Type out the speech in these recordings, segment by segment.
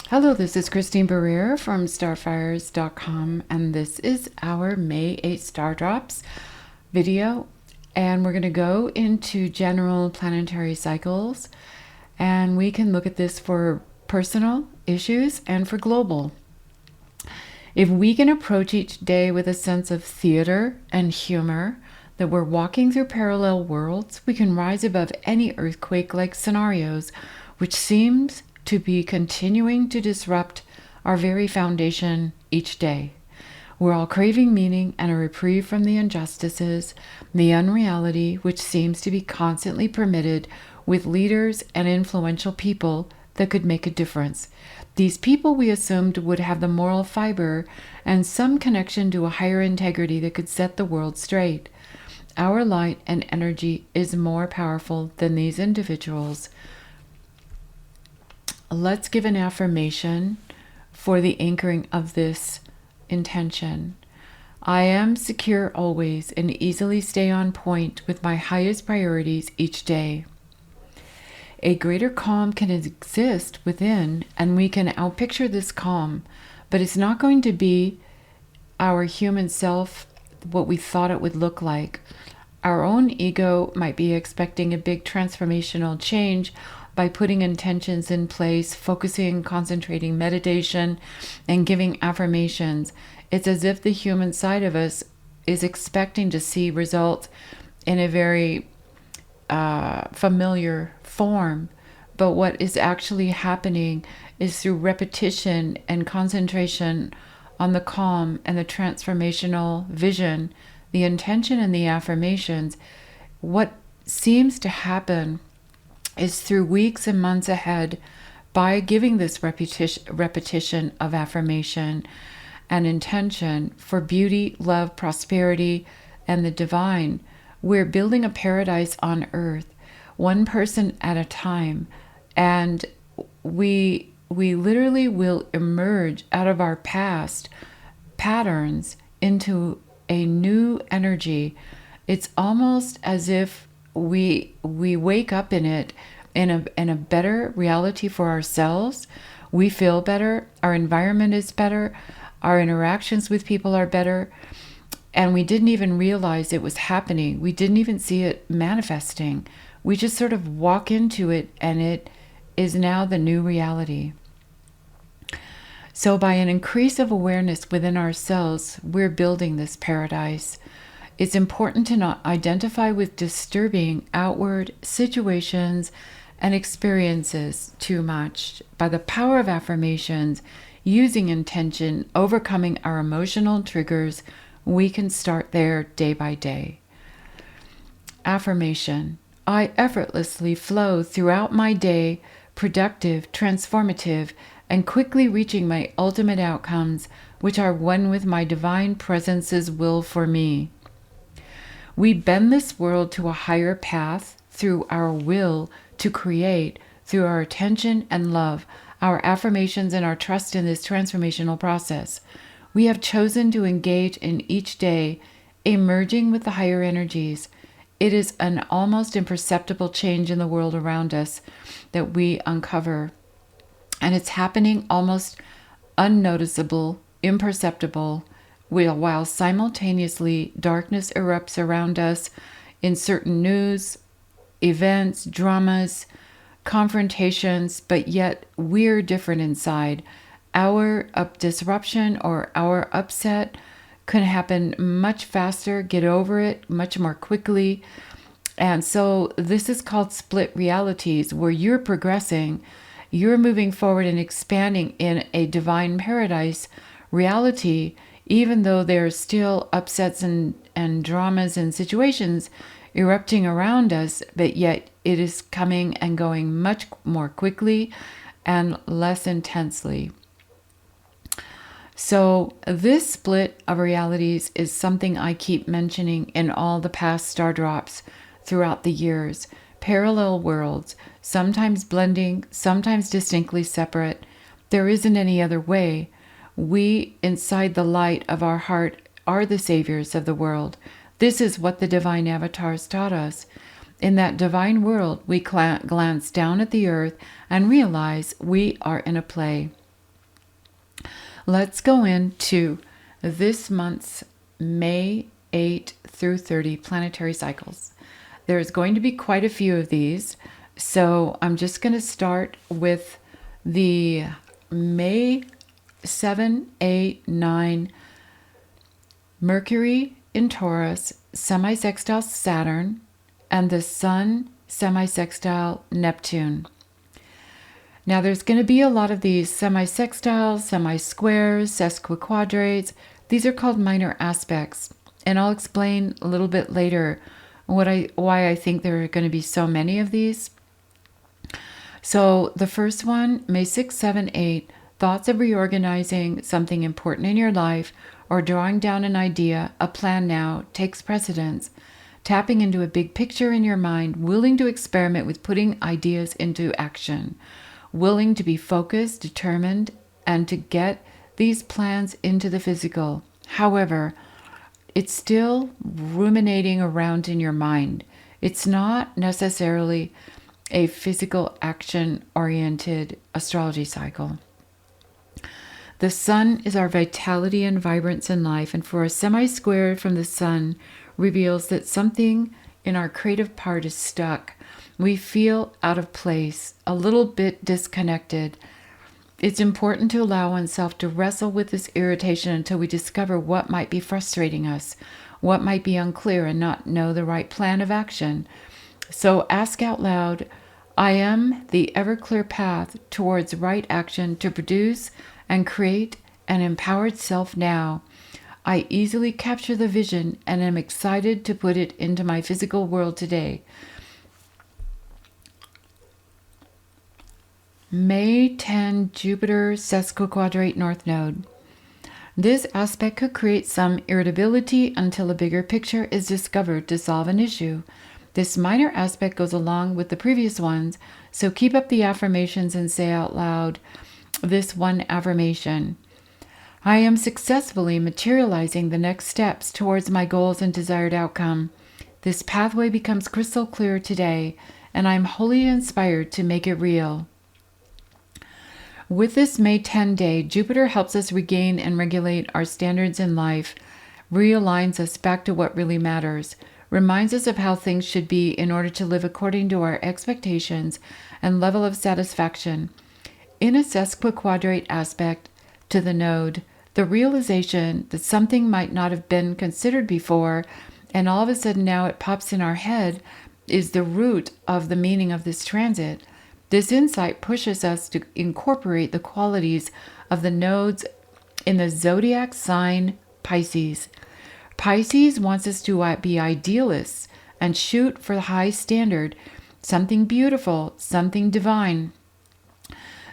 Hello, this is Christine Barrere from starfires.com, and this is our May 8 Stardrops video. And we're going to go into general planetary cycles, and we can look at this for personal issues and for global. If we can approach each day with a sense of theater and humor, that we're walking through parallel worlds, we can rise above any earthquake-like scenarios, which seems to be continuing to disrupt our very foundation each day. We're all craving meaning and a reprieve from the injustices, the unreality which seems to be constantly permitted with leaders and influential people that could make a difference. These people we assumed would have the moral fiber and some connection to a higher integrity that could set the world straight. Our light and energy is more powerful than these individuals. Let's give an affirmation for the anchoring of this intention. I am secure always and easily stay on point with my highest priorities each day. A greater calm can exist within, and we can outpicture this calm, but it's not going to be our human self, what we thought it would look like. Our own ego might be expecting a big transformational change by putting intentions in place, focusing, concentrating, meditation, and giving affirmations. It's as if the human side of us is expecting to see results in a very familiar form. But what is actually happening is through repetition and concentration on the calm and the transformational vision, the intention and the affirmations. What seems to happen is through weeks and months ahead, by giving this repetition of affirmation and intention for beauty, love, prosperity, and the divine, we're building a paradise on earth, one person at a time. And we literally will emerge out of our past patterns into a new energy. It's almost as if we wake up in it in a better reality for ourselves. We feel better, our environment is better, our interactions with people are better, and we didn't even realize it was happening. We didn't even see it manifesting. We just sort of walk into it, and it is now the new reality. So by an increase of awareness within ourselves, we're building this paradise. It's important to not identify with disturbing outward situations and experiences too much. By the power of affirmations, using intention, overcoming our emotional triggers, we can start there day by day. Affirmation. I effortlessly flow throughout my day, productive, transformative, and quickly reaching my ultimate outcomes, which are one with my divine presence's will for me. We bend this world to a higher path through our will to create, through our attention and love, our affirmations and our trust in this transformational process. We have chosen to engage in each day, emerging with the higher energies. It is an almost imperceptible change in the world around us that we uncover. And it's happening almost unnoticeable, imperceptible, while simultaneously darkness erupts around us in certain news, events, dramas, confrontations, but yet we're different inside. Our disruption or our upset can happen much faster, get over it much more quickly. And so this is called split realities, where you're progressing, you're moving forward and expanding in a divine paradise reality, even though there's still upsets and dramas and situations erupting around us, but yet it is coming and going much more quickly and less intensely. So this split of realities is something I keep mentioning in all the past star drops throughout the years. Parallel worlds, sometimes blending, sometimes distinctly separate. There isn't any other way. We, inside the light of our heart, are the saviors of the world. This is what the divine avatars taught us. In that divine world, we glance down at the earth and realize we are in a play. Let's go into this month's May 8 through 30 planetary cycles. There's going to be quite a few of these, so I'm just going to start with the May 7, 8, 9 Mercury in Taurus, semi-sextile Saturn, and the Sun semi-sextile Neptune. Now there's going to be a lot of these semi-sextiles, semi-squares, sesquiquadrates. These are called minor aspects, and I'll explain a little bit later why I think there are going to be so many of these. So the first one, May 6, 7, 8, thoughts of reorganizing something important in your life or drawing down an idea, a plan now, takes precedence. Tapping into a big picture in your mind, willing to experiment with putting ideas into action, willing to be focused, determined, and to get these plans into the physical. However, it's still ruminating around in your mind. It's not necessarily a physical action-oriented astrology cycle. The Sun is our vitality and vibrance in life, and for a semi-square from the Sun reveals that something in our creative part is stuck. We feel out of place, a little bit disconnected. It's important to allow oneself to wrestle with this irritation until we discover what might be frustrating us, what might be unclear and not know the right plan of action. So ask out loud, I am the ever-clear path towards right action to produce and create an empowered self now. I easily capture the vision and am excited to put it into my physical world today. May 10, Jupiter sesquiquadrate North Node. This aspect could create some irritability until a bigger picture is discovered to solve an issue. This minor aspect goes along with the previous ones, so keep up the affirmations and say out loud this one affirmation. I am successfully materializing the next steps towards my goals and desired outcome. This pathway becomes crystal clear today, and I am wholly inspired to make it real. With this May 10 day, Jupiter helps us regain and regulate our standards in life, realigns us back to what really matters, reminds us of how things should be in order to live according to our expectations and level of satisfaction. In a sesquiquadrate aspect to the node, the realization that something might not have been considered before, and all of a sudden now it pops in our head, is the root of the meaning of this transit. This insight pushes us to incorporate the qualities of the nodes in the zodiac sign Pisces. Pisces wants us to be idealists and shoot for the high standard, something beautiful, something divine,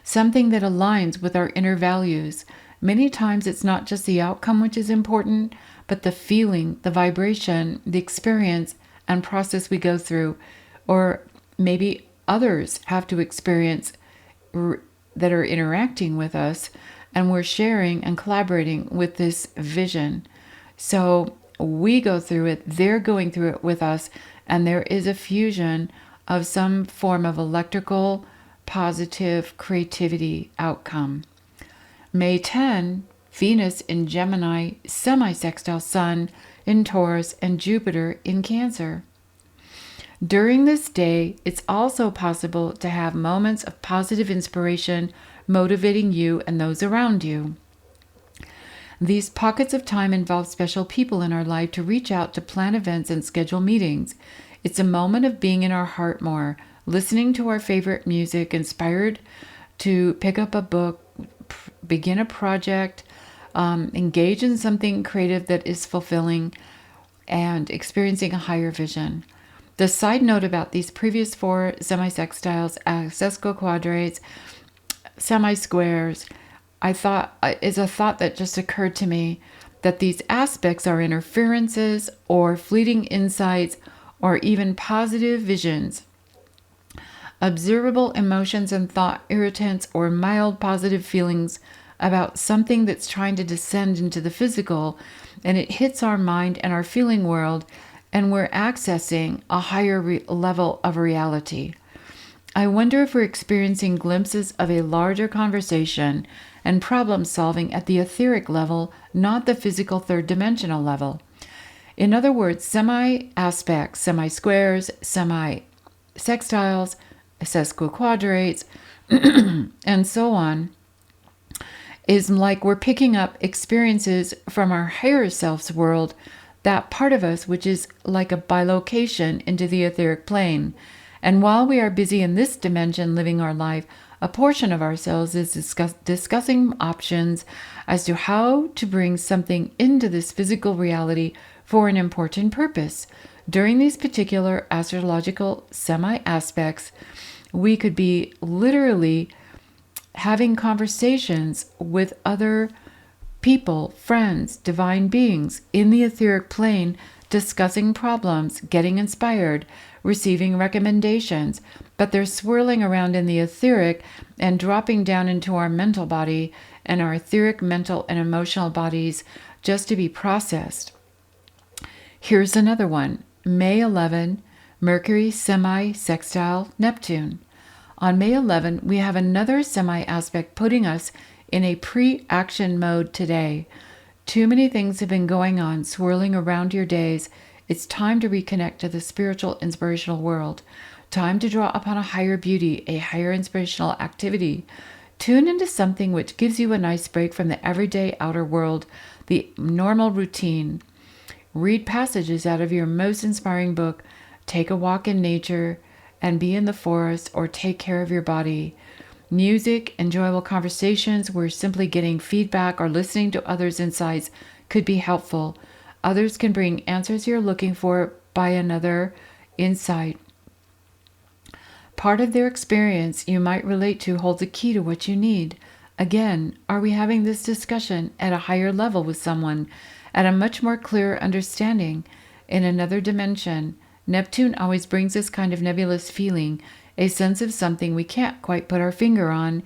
something that aligns with our inner values. Many times it's not just the outcome which is important, but the feeling, the vibration, the experience and process we go through, or maybe others have to experience that are interacting with us, and we're sharing and collaborating with this vision. So we go through it, they're going through it with us, and there is a fusion of some form of electrical, positive creativity outcome. May 10, Venus in Gemini, semi-sextile Sun in Taurus, and Jupiter in Cancer. During this day, it's also possible to have moments of positive inspiration motivating you and those around you. These pockets of time involve special people in our life to reach out to plan events and schedule meetings. It's a moment of being in our heart more, listening to our favorite music, inspired to pick up a book, begin a project, engage in something creative that is fulfilling, and experiencing a higher vision. The side note about these previous four semi-sextiles, sesquiquadrates, semi-squares, is a thought that just occurred to me, that these aspects are interferences or fleeting insights or even positive visions. Observable emotions and thought irritants or mild positive feelings about something that's trying to descend into the physical, and it hits our mind and our feeling world, and we're accessing a higher level of reality. I wonder if we're experiencing glimpses of a larger conversation and problem solving at the etheric level, not the physical third dimensional level. In other words, semi-aspects, semi-squares, semi-sextiles, sesquiquadrates, and so on, is like we're picking up experiences from our higher self's world, that part of us which is like a bilocation into the etheric plane. And while we are busy in this dimension living our life, a portion of ourselves is discussing options as to how to bring something into this physical reality for an important purpose. During these particular astrological semi-aspects, we could be literally having conversations with other people, friends, divine beings in the etheric plane, discussing problems, getting inspired, receiving recommendations, but they're swirling around in the etheric and dropping down into our mental body and our etheric, mental, and emotional bodies just to be processed. Here's another one. May 11, Mercury semi-sextile Neptune. On May 11, we have another semi-aspect putting us in a pre-action mode today. Too many things have been going on, swirling around your days. It's time to reconnect to the spiritual, inspirational world. Time to draw upon a higher beauty, a higher inspirational activity. Tune into something which gives you a nice break from the everyday outer world, the normal routine. Read passages out of your most inspiring book. Take a walk in nature and be in the forest, or take care of your body. Music, enjoyable conversations where simply getting feedback or listening to others' insights could be helpful. Others can bring answers you're looking for by another insight. Part of their experience you might relate to holds a key to what you need. Again, are we having this discussion at a higher level with someone, at a much more clear understanding, in another dimension? Neptune always brings this kind of nebulous feeling, a sense of something we can't quite put our finger on,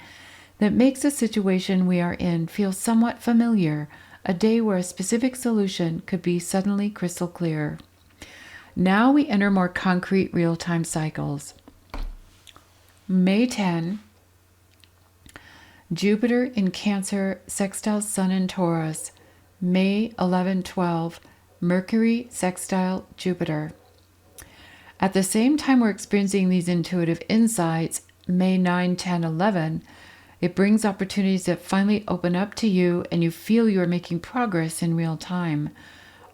that makes the situation we are in feel somewhat familiar, a day where a specific solution could be suddenly crystal clear. Now we enter more concrete real-time cycles. May 10, Jupiter in Cancer sextile Sun in Taurus. May 11-12, Mercury sextile Jupiter. At the same time we're experiencing these intuitive insights, May 9, 10, 11, it brings opportunities that finally open up to you and you feel you are making progress in real time.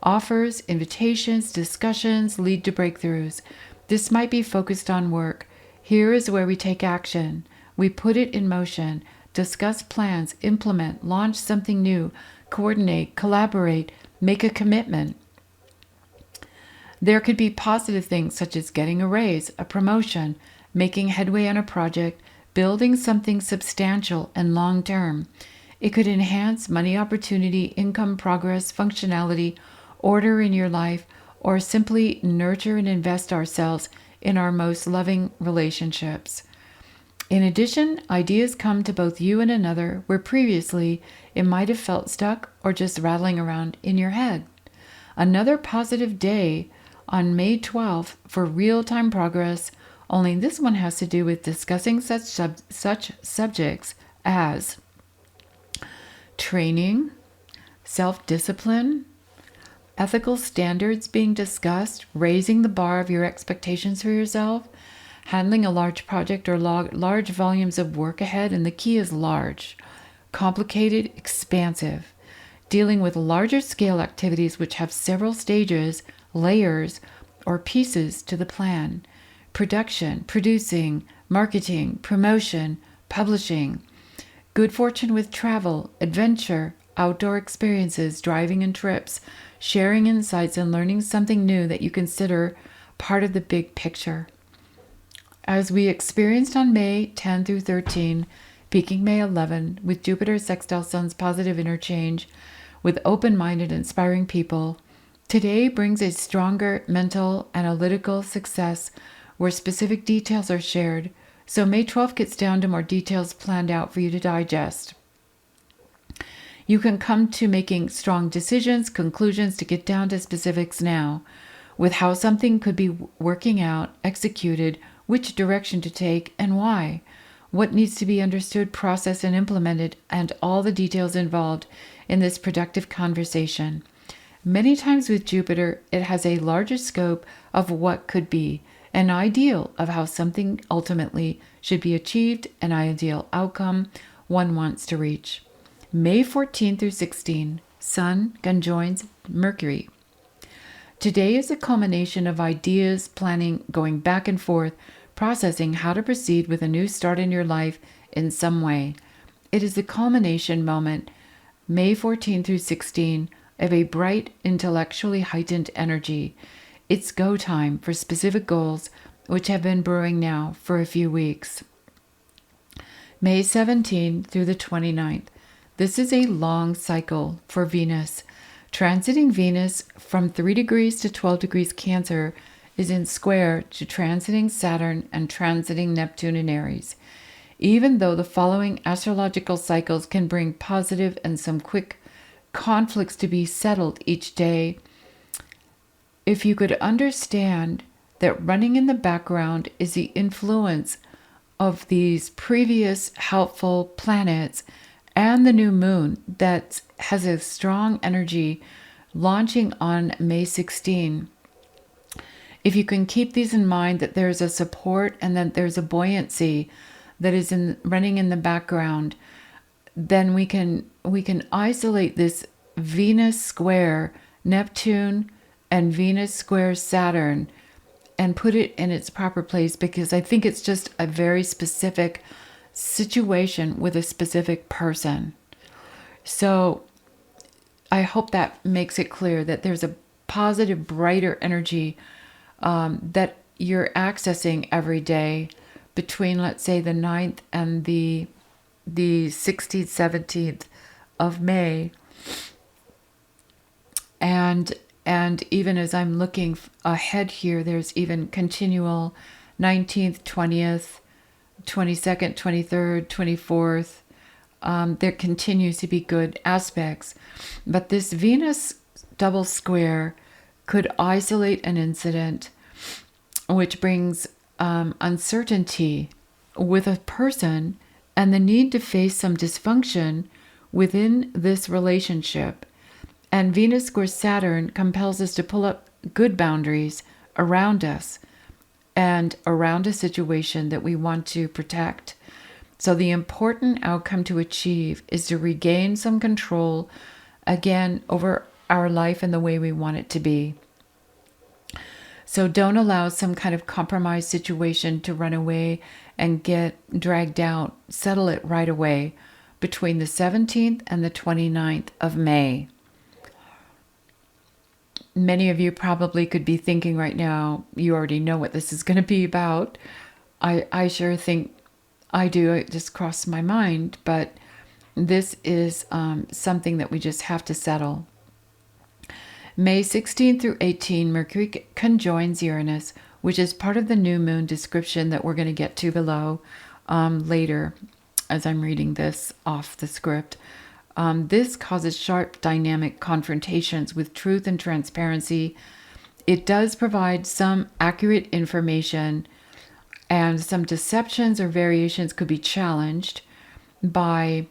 Offers, invitations, discussions lead to breakthroughs. This might be focused on work. Here is where we take action. We put it in motion, discuss plans, implement, launch something new, coordinate, collaborate, make a commitment. There could be positive things such as getting a raise, a promotion, making headway on a project, building something substantial and long-term. It could enhance money opportunity, income, progress, functionality, order in your life, or simply nurture and invest ourselves in our most loving relationships. In addition, ideas come to both you and another where previously it might have felt stuck or just rattling around in your head. Another positive day on May 12th for real-time progress, only this one has to do with discussing such subjects as training, self-discipline, ethical standards being discussed, raising the bar of your expectations for yourself, handling a large project or large volumes of work ahead, and the key is large, complicated, expansive, dealing with larger scale activities which have several stages, layers, or pieces to the plan. Production, producing, marketing, promotion, publishing. Good fortune with travel, adventure, outdoor experiences, driving and trips, sharing insights and learning something new that you consider part of the big picture. As we experienced on May 10 through 13, peaking May 11, with Jupiter sextile Sun's positive interchange with open-minded, inspiring people, today brings a stronger mental, analytical success where specific details are shared, so May 12th gets down to more details planned out for you to digest. You can come to making strong decisions, conclusions to get down to specifics now, with how something could be working out, executed, which direction to take and why, what needs to be understood, processed, and implemented, and all the details involved in this productive conversation. Many times with Jupiter, it has a larger scope of what could be, an ideal of how something ultimately should be achieved, an ideal outcome one wants to reach. May 14 through 16, Sun conjoins Mercury. Today is a culmination of ideas, planning, going back and forth, processing how to proceed with a new start in your life in some way. It is the culmination moment, May 14 through 16, of a bright, intellectually heightened energy. It's go time for specific goals, which have been brewing now for a few weeks. May 17 through the 29th. This is a long cycle for Venus. Transiting Venus from 3 degrees to 12 degrees Cancer is in square to transiting Saturn and transiting Neptune in Aries. Even though the following astrological cycles can bring positive and some quick conflicts to be settled each day, if you could understand that running in the background is the influence of these previous helpful planets and the new moon that has a strong energy launching on May 16. If you can keep these in mind, that there's a support and that there's a buoyancy that is running in the background, then we can isolate this Venus square Neptune and Venus square Saturn and put it in its proper place, because I think it's just a very specific situation with a specific person. So I hope that makes it clear that there's a positive, brighter energy that you're accessing every day between, let's say, the 9th and the 16th, 17th of May. And even as I'm looking ahead here, there's even continual 19th, 20th, 22nd, 23rd, 24th. There continues to be good aspects. But this Venus double square could isolate an incident which brings uncertainty with a person and the need to face some dysfunction within this relationship. And Venus square Saturn compels us to pull up good boundaries around us and around a situation that we want to protect. So the important outcome to achieve is to regain some control again over our life and the way we want it to be. So don't allow some kind of compromised situation to run away and get dragged out. Settle it right away between the 17th and the 29th of May. Many of you probably could be thinking right now, you already know what this is going to be about. I sure think I do. It just crossed my mind. But this is something that we just have to settle. May 16 through 18, Mercury conjoins Uranus, which is part of the new moon description that we're going to get to below later as I'm reading this off the script. This causes sharp dynamic confrontations with truth and transparency. It does provide some accurate information, and some deceptions or variations could be challenged by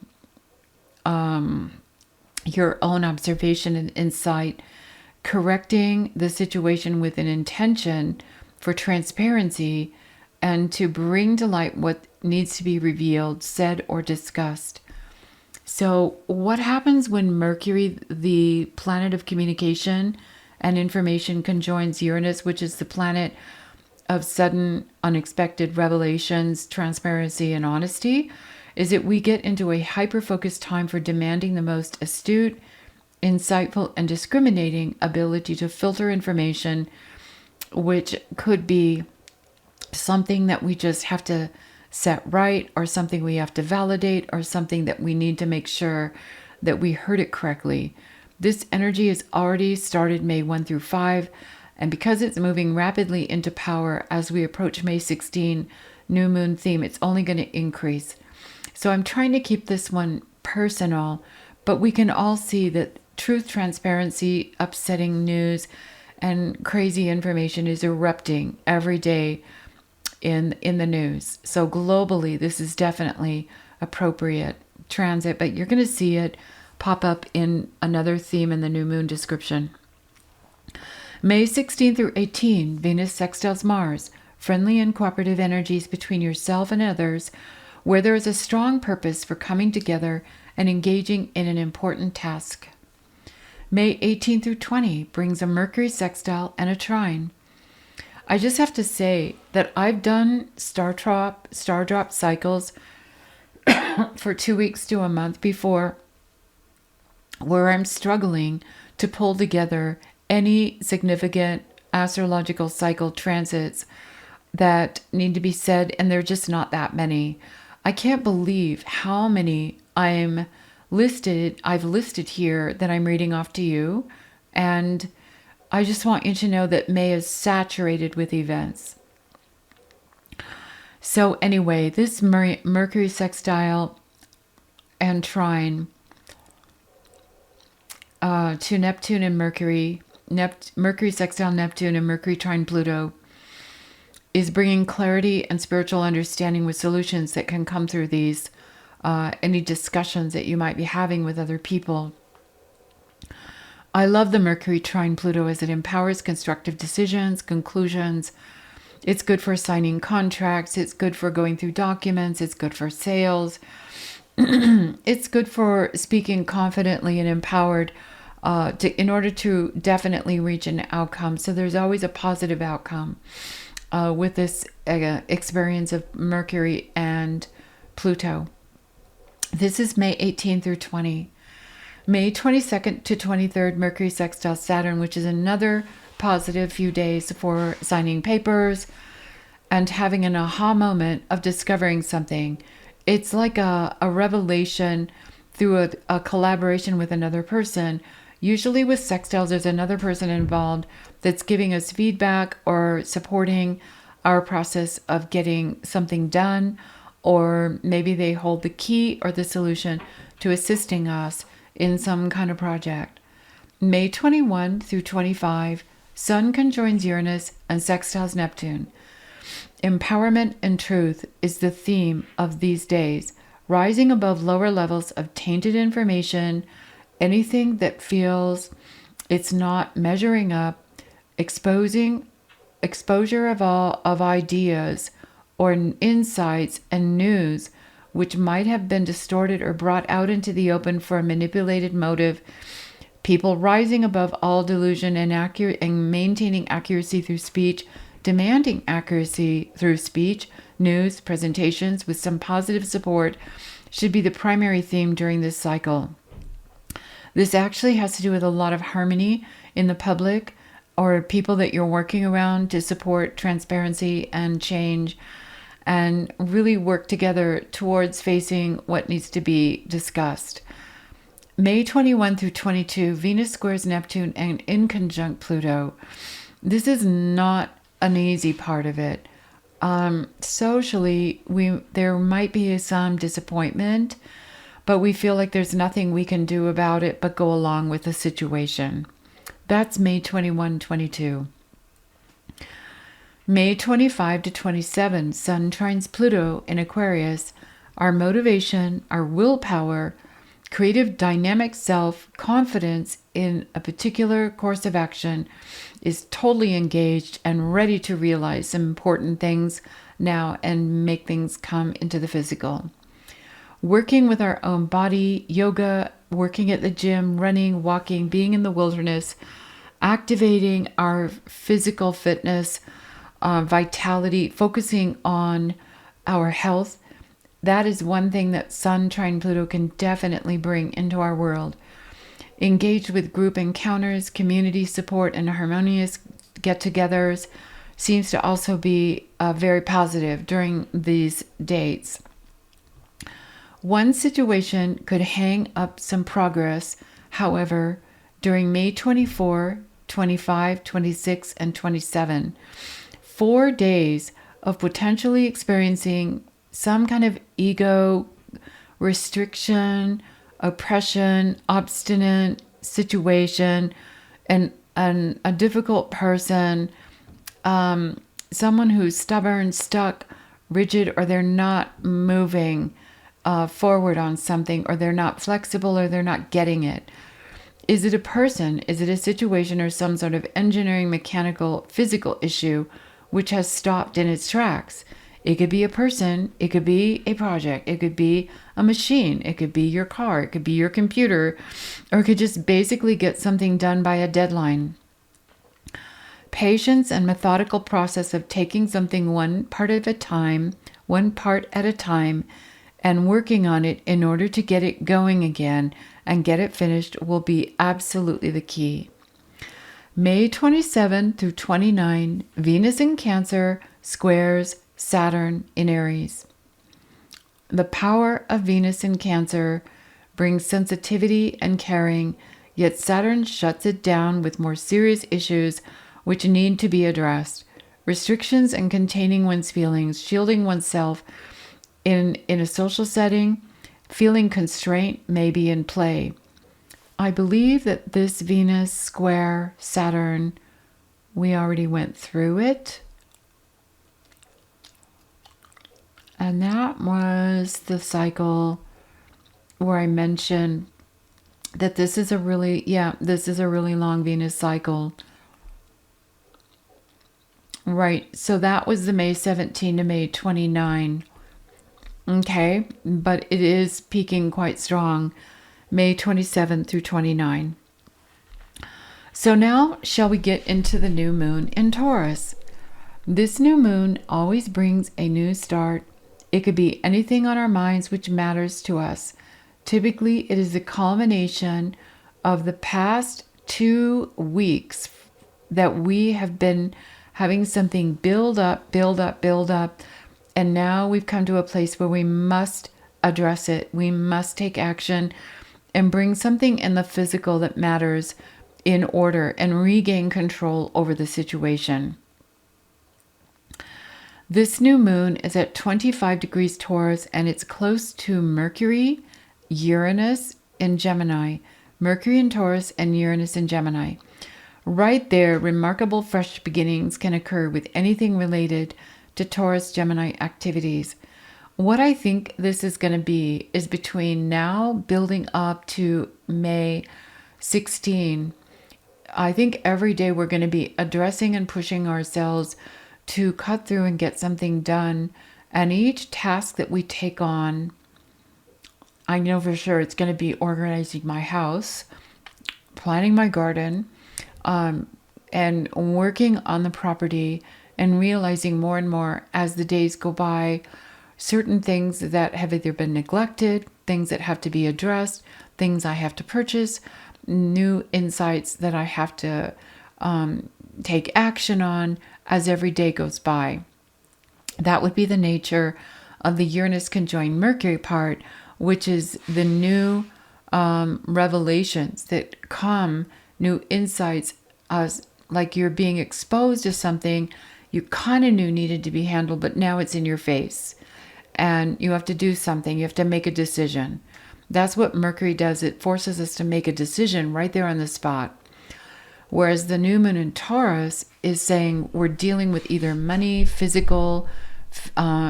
your own observation and insight, correcting the situation with an intention for transparency and to bring to light what needs to be revealed, said, or discussed. So what happens when Mercury, the planet of communication and information, conjoins Uranus, which is the planet of sudden, unexpected revelations, transparency, and honesty, is that we get into a hyper-focused time for demanding the most astute, insightful, and discriminating ability to filter information, which could be something that we just have to set right, or something we have to validate, or something that we need to make sure that we heard it correctly. This energy has already started May 1 through 5, and because it's moving rapidly into power as we approach May 16, new moon theme, it's only going to increase. So I'm trying to keep this one personal, but we can all see that truth, transparency, upsetting news, and crazy information is erupting every day in the news. So globally, this is definitely appropriate transit, but you're going to see it pop up in another theme in the new moon description. May 16 through 18, Venus sextiles Mars, friendly and cooperative energies between yourself and others, where there is a strong purpose for coming together and engaging in an important task. May 18 through 20 brings a Mercury sextile and a trine. I just have to say that I've done Stardrop cycles for 2 weeks to a month before, where I'm struggling to pull together any significant astrological cycle transits that need to be said, and there are just not that many. I can't believe how many I've listed here that I'm reading off to you, and I just want you to know that May is saturated with events. So anyway, this Mercury sextile and trine to Neptune and Mercury, Mercury sextile Neptune and Mercury trine Pluto, is bringing clarity and spiritual understanding with solutions that can come through these, any discussions that you might be having with other people. I love the Mercury trine Pluto as it empowers constructive decisions, conclusions. It's good for signing contracts. It's good for going through documents. It's good for sales. It's good for speaking confidently and empowered in order to definitely reach an outcome. So there's always a positive outcome with this experience of Mercury and Pluto. This is May 18 through 20. May 22nd to 23rd, Mercury sextile Saturn, which is another positive few days for signing papers and having an aha moment of discovering something. It's like a revelation through a collaboration with another person. Usually with sextiles, there's another person involved that's giving us feedback or supporting our process of getting something done, or maybe they hold the key or the solution to assisting us in some kind of project. May 21 through 25, Sun conjoins Uranus and sextiles Neptune. Empowerment and truth is the theme of these days, rising above lower levels of tainted information, anything that feels it's not measuring up, exposure of ideas or insights and news which might have been distorted or brought out into the open for a manipulated motive. People rising above all delusion and maintaining accuracy through speech, demanding accuracy through speech, news, presentations with some positive support should be the primary theme during this cycle. This actually has to do with a lot of harmony in the public or people that you're working around to support transparency and change, and really work together towards facing what needs to be discussed. May 21 through 22, Venus squares Neptune and in conjunct Pluto. This is not an easy part of it. Socially, there might be some disappointment, but we feel like there's nothing we can do about it but go along with the situation. That's May 21, 22. May 25 to 27, Sun trines Pluto in Aquarius. Our motivation, our willpower, creative dynamic self, confidence in a particular course of action is totally engaged and ready to realize some important things now and make things come into the physical. Working with our own body, yoga, working at the gym, running, walking, being in the wilderness, activating our physical fitness, vitality, focusing on our health. That is one thing that Sun trine Pluto can definitely bring into our world. Engaged with group encounters, community support, and harmonious get-togethers seems to also be very positive during these dates. One situation could hang up some progress, however, during May 24, 25, 26, and 27. 4 days of potentially experiencing some kind of ego, restriction, oppression, obstinate situation, and a difficult person, someone who's stubborn, stuck, rigid, or they're not moving forward on something, or they're not flexible, or they're not getting it. Is it a person? Is it a situation, or some sort of engineering, mechanical, physical issue which has stopped in its tracks? It could be a person, it could be a project, it could be a machine, it could be your car, it could be your computer, or it could just basically get something done by a deadline. Patience and methodical process of taking something one part at a time, and working on it in order to get it going again and get it finished will be absolutely the key. May 27 through 29, Venus in Cancer squares Saturn in Aries. The power of Venus in Cancer brings sensitivity and caring, yet Saturn shuts it down with more serious issues which need to be addressed. Restrictions and containing one's feelings, shielding oneself in a social setting, feeling constraint may be in play. I believe that this Venus square Saturn, we already went through it. And that was the cycle where I mentioned that this is a really long Venus cycle. Right, so that was the May 17 to May 29. Okay, but it is peaking quite strong, May 27 through 29. So now, shall we get into the new moon in Taurus? This new moon always brings a new start. It could be anything on our minds which matters to us. Typically, it is the culmination of the past 2 weeks that we have been having something build up, and now we've come to a place where we must address it. We must take action and bring something in the physical that matters in order and regain control over the situation. This new moon is at 25 degrees Taurus, and it's close to Mercury, Uranus, and Gemini. Mercury in Taurus and Uranus in Gemini. Right there, remarkable fresh beginnings can occur with anything related to Taurus Gemini activities. What I think this is going to be is between now building up to May 16. I think every day we're going to be addressing and pushing ourselves to cut through and get something done. And each task that we take on, I know for sure it's going to be organizing my house, planning my garden, and working on the property, and realizing more and more as the days go by, certain things that have either been neglected, things that have to be addressed, things I have to purchase, new insights that I have to take action on as every day goes by. That would be the nature of the Uranus conjoined Mercury part, which is the new revelations that come, new insights, like you're being exposed to something you kind of knew needed to be handled, but now it's in your face and you have to do something. You have to make a decision. That's what Mercury does. It forces us to make a decision right there on the spot. Whereas the new moon in Taurus is saying we're dealing with either money, physical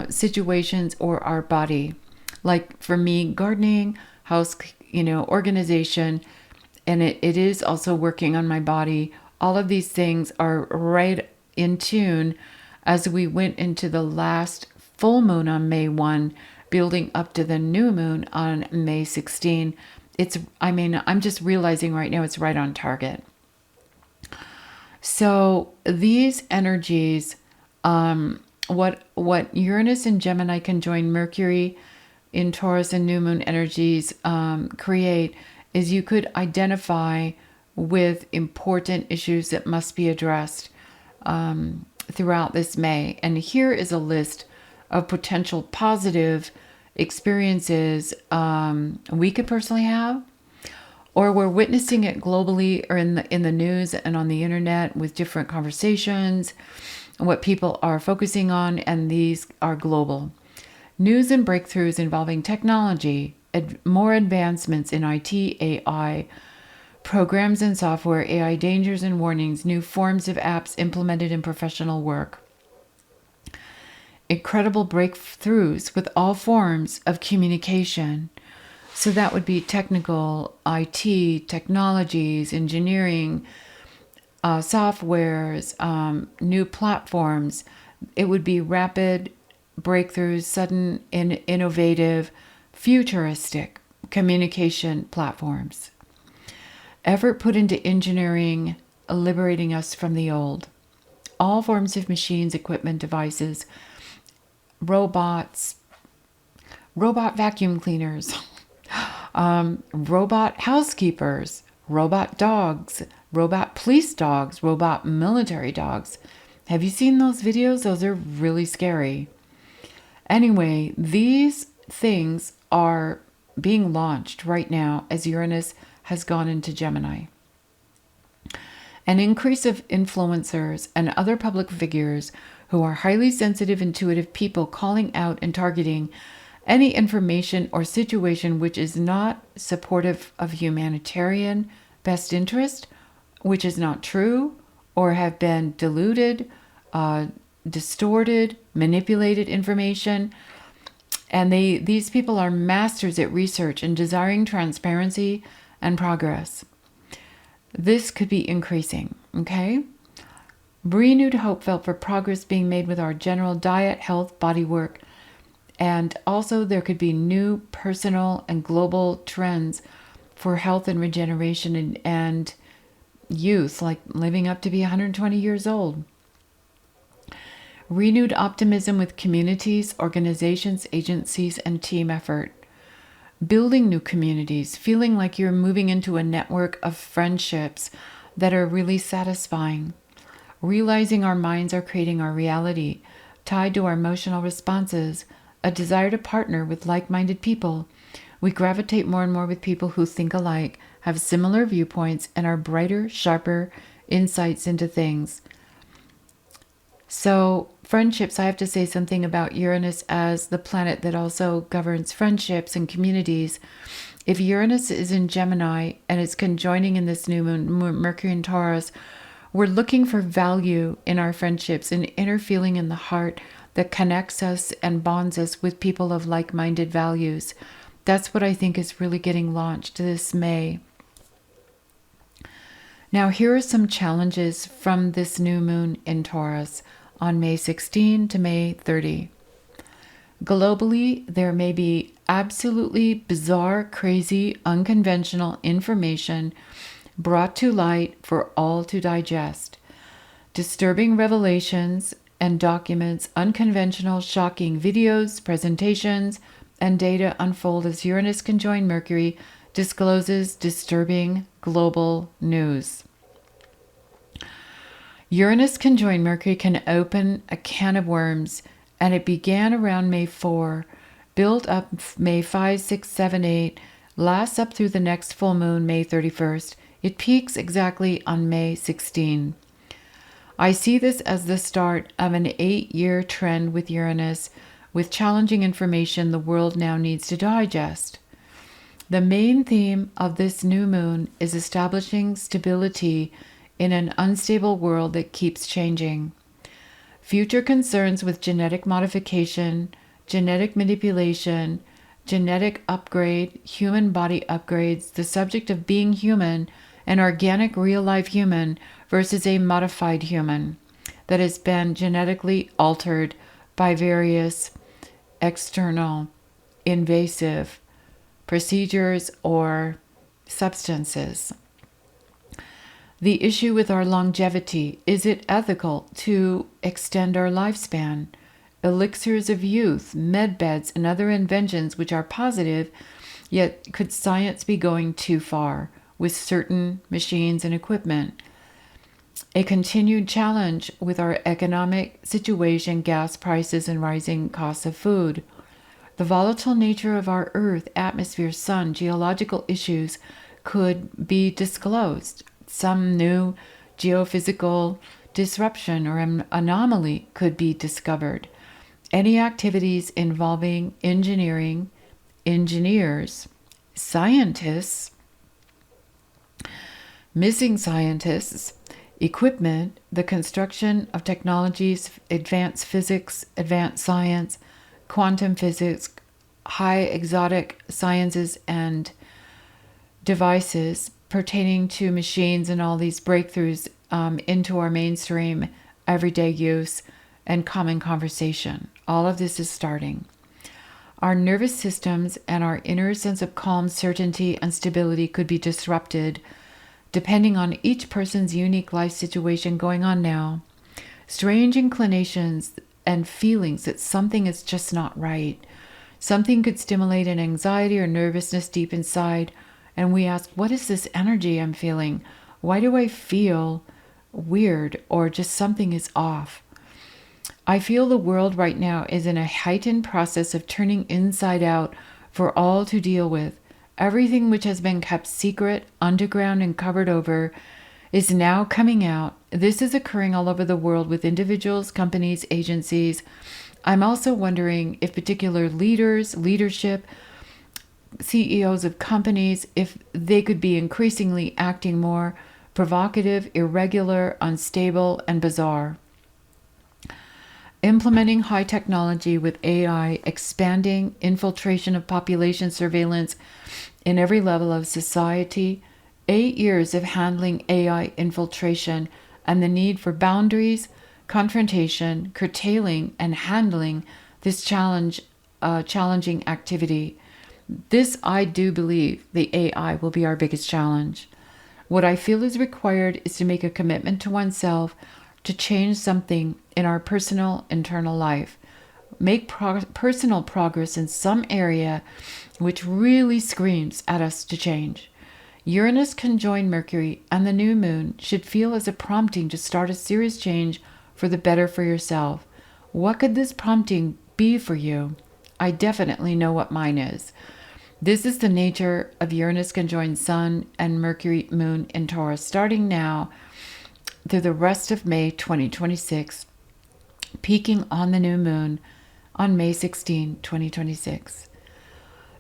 situations, or our body. Like for me, gardening, house, organization, and it is also working on my body. All of these things are right in tune as we went into the last full moon on May 1, building up to the new moon on May 16. I'm just realizing right now it's right on target. So these energies, what Uranus and Gemini conjoin Mercury in Taurus and new moon energies create is you could identify with important issues that must be addressed throughout this May. And here is a list of potential positive experiences we could personally have, or we're witnessing it globally or in the news and on the internet with different conversations, what people are focusing on, and these are global. News and breakthroughs involving technology, more advancements in IT, AI, programs and software, AI dangers and warnings, new forms of apps implemented in professional work. incredible breakthroughs with all forms of communication. So that would be technical, IT, technologies, engineering, softwares, new platforms. It would be rapid breakthroughs, sudden, innovative, futuristic communication platforms. Effort put into engineering, liberating us from the old. All forms of machines, equipment, devices, robots, robot vacuum cleaners, robot housekeepers, robot dogs, robot police dogs, robot military dogs. Have you seen those videos? Those are really scary. Anyway, these things are being launched right now as Uranus has gone into Gemini. An increase of influencers and other public figures who are highly sensitive, intuitive people calling out and targeting any information or situation which is not supportive of humanitarian best interest, which is not true, or have been diluted, distorted, manipulated information. And these people are masters at research and desiring transparency and progress. This could be increasing, okay? Renewed hope felt for progress being made with our general diet, health, body work. And also there could be new personal and global trends for health and regeneration and youth, like living up to be 120 years old. Renewed optimism with communities, organizations, agencies, and team effort. Building new communities, feeling like you're moving into a network of friendships that are really satisfying. Realizing our minds are creating our reality, tied to our emotional responses, a desire to partner with like-minded people. We gravitate more and more with people who think alike, have similar viewpoints, and are brighter, sharper insights into things. So friendships, I have to say something about Uranus as the planet that also governs friendships and communities. If Uranus is in Gemini and it's conjoining in this new moon, Mercury in Taurus, we're looking for value in our friendships, an inner feeling in the heart that connects us and bonds us with people of like-minded values. That's what I think is really getting launched this May. Now, here are some challenges from this new moon in Taurus on May 16 to May 30. Globally, there may be absolutely bizarre, crazy, unconventional information brought to light for all to digest. Disturbing revelations and documents, unconventional, shocking videos, presentations, and data unfold as Uranus conjoined Mercury discloses disturbing global news. Uranus conjoined Mercury can open a can of worms, and it began around May 4, built up May 5, 6, 7, 8, lasts up through the next full moon, May 31st. It peaks exactly on May 16. I see this as the start of an 8-year trend with Uranus, with challenging information the world now needs to digest. The main theme of this new moon is establishing stability in an unstable world that keeps changing. Future concerns with genetic modification, genetic manipulation, genetic upgrade, human body upgrades, the subject of being human, an organic real life human versus a modified human that has been genetically altered by various external invasive procedures or substances. The issue with our longevity, is it ethical to extend our lifespan? Elixirs of youth, med beds, and other inventions which are positive, yet could science be going too far with certain machines and equipment? A continued challenge with our economic situation, gas prices, and rising costs of food. The volatile nature of our Earth, atmosphere, sun, geological issues could be disclosed. Some new geophysical disruption or anomaly could be discovered. Any activities involving engineering, engineers, scientists, missing scientists, equipment, the construction of technologies, advanced physics, advanced science, quantum physics, high exotic sciences, and devices pertaining to machines and all these breakthroughs into our mainstream everyday use and common conversation. All of this is starting. Our nervous systems and our inner sense of calm, certainty, and stability could be disrupted depending on each person's unique life situation going on now. Strange inclinations and feelings that something is just not right. Something could stimulate an anxiety or nervousness deep inside, and we ask, what is this energy I'm feeling? Why do I feel weird or just something is off? I feel the world right now is in a heightened process of turning inside out for all to deal with. Everything which has been kept secret, underground, and covered over is now coming out. This is occurring all over the world with individuals, companies, agencies. I'm also wondering if particular leaders, leadership, CEOs of companies, if they could be increasingly acting more provocative, irregular, unstable, and bizarre. Implementing high technology with AI, expanding infiltration of population surveillance in every level of society, 8 years of handling AI infiltration and the need for boundaries, confrontation, curtailing, and handling this challenging activity. This, I do believe, the AI will be our biggest challenge. What I feel is required is to make a commitment to oneself to change something in our personal internal life. Make personal progress in some area which really screams at us to change. Uranus conjoined Mercury and the new moon should feel as a prompting to start a serious change for the better for yourself. What could this prompting be for you? I definitely know what mine is. This is the nature of Uranus conjoined Sun and Mercury moon in Taurus, starting now through the rest of May 2026, peaking on the new moon on May 16, 2026.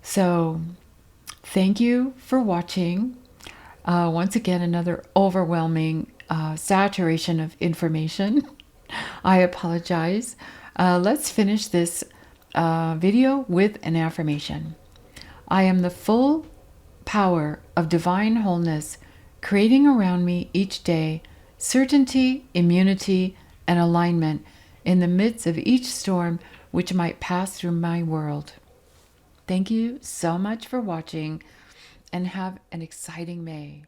So, thank you for watching. Once again, another overwhelming saturation of information. I apologize. Let's finish this video with an affirmation. I am the full power of divine wholeness, creating around me each day certainty, immunity, and alignment in the midst of each storm which might pass through my world. Thank you so much for watching, and have an exciting May.